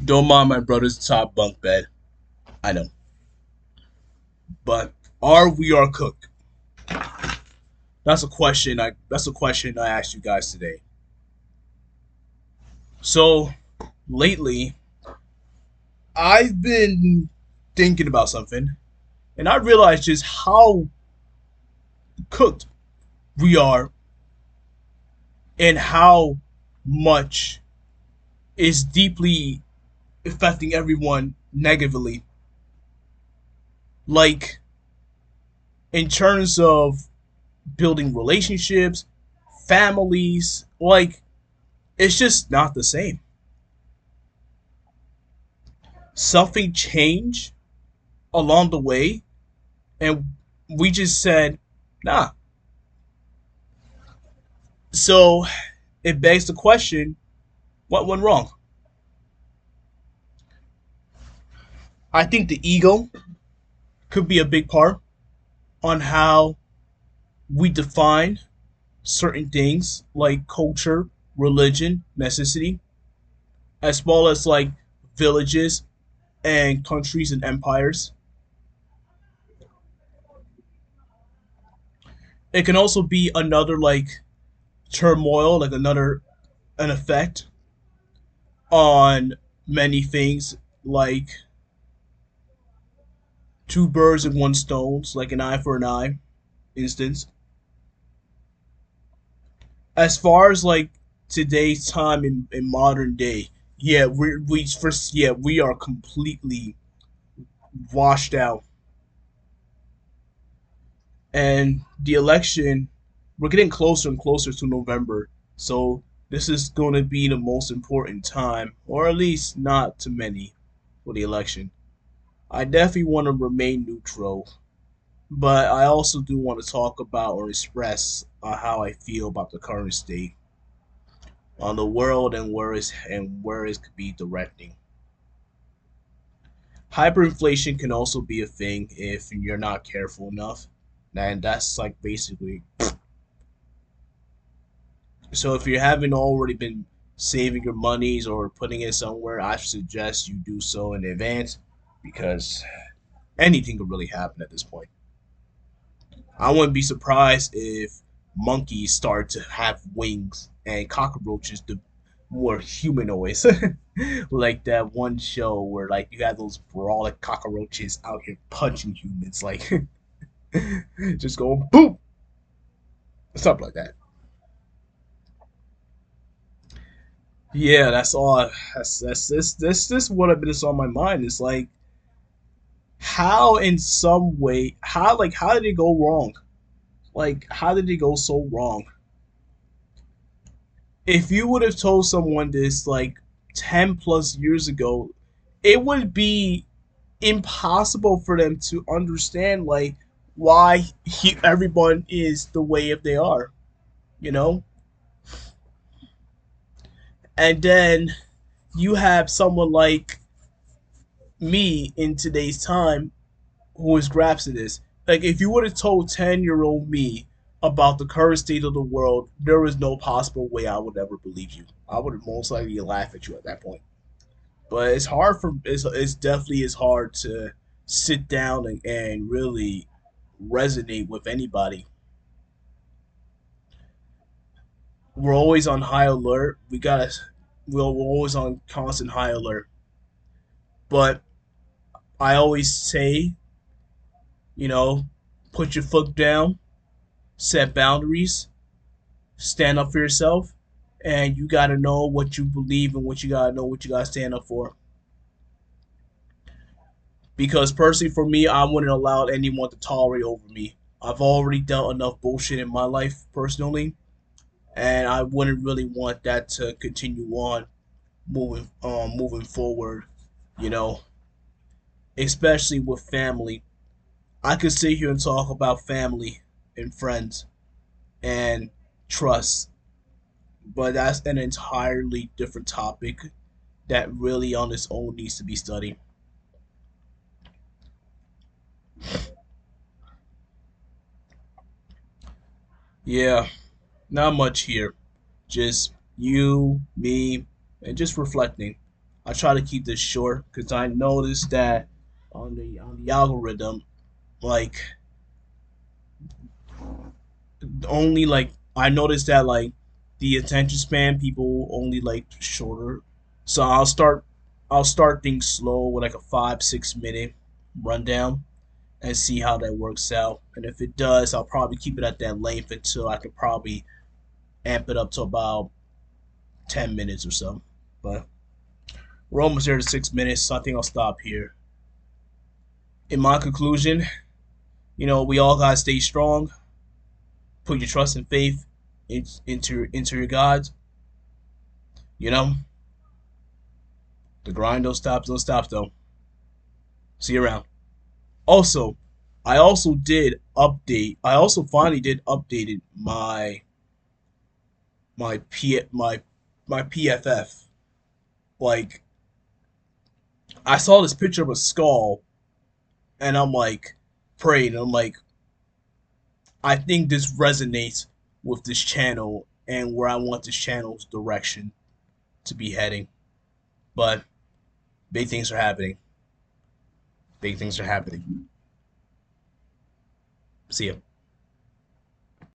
Don't mind my brother's top bunk bed. I know. But are we our cook? That's a question I asked you guys today. So lately I've been thinking about something and I realized just how cooked we are and how much is deeply affecting everyone negatively. Like in terms of building relationships, families, like it's just not the same. Something changed along the way, and we just said, nah. So it begs the question, what went wrong? I think the ego could be a big part on how we define certain things like culture, religion, necessity, as well as like villages and countries and empires. It can also be another like turmoil, like another an effect on many things like two birds with one stones, like an eye for an eye instance. As far as like today's time in modern day, yeah, we first yeah we are completely washed out, and the election we're getting closer and closer to November, so this is going to be the most important time, or at least not to many, for the election. I definitely want to remain neutral, but I also do want to talk about or express how I feel about the current state on the world and where it could be directing. Hyperinflation can also be a thing if you're not careful enough, and that's like basically so. If you haven't already been saving your monies or putting it somewhere, I suggest you do so in advance because anything could really happen at this point. I wouldn't be surprised if monkeys start to have wings and cockroaches the more humanoids. Like that one show where like you had those brawling cockroaches out here punching humans, like just going boom, stuff like that. Yeah, that's all. That's what I've been on my mind. It's like how in some way how did it go wrong? Like how did it go so wrong? If you would have told someone this like 10 plus years ago, it would be impossible for them to understand like why everyone is the way if they are, you know. And then you have someone like me in today's time who is grasping this. Like if you would have told 10-year-old me about the current state of the world, there is no possible way I would ever believe you. I would have most likely laugh at you at that point. But it's definitely is hard to sit down and really resonate with anybody. We're always on high alert. We're always on constant high alert. But I always say, you know, put your foot down, set boundaries, stand up for yourself, and you gotta know what you believe and what you gotta know what you gotta stand up for. Because personally, for me, I wouldn't allow anyone to tolerate over me. I've already dealt enough bullshit in my life personally, and I wouldn't really want that to continue on moving forward. You know, especially with family. I could sit here and talk about family and friends and trust, but that's an entirely different topic that really on its own needs to be studied. Yeah, not much here. Just you, me, and just reflecting. I try to keep this short because I noticed that on the algorithm, like only like I noticed that like the attention span people only like shorter. So I'll start things slow with like a 5 6 minute rundown and see how that works out. And if it does, I'll probably keep it at that length until I could probably amp it up to about 10 minutes or so. But we're almost there to 6 minutes, so I think I'll stop here. In my conclusion, we all gotta stay strong, put your trust and faith into your gods. You know, the grind don't stop though. See you around. Also, I also finally did updated my PFF. Like I saw this picture of a skull, and I'm like praying. I'm like, I think this resonates with this channel and where I want this channel's direction to be heading. But big things are happening. Big things are happening. See ya.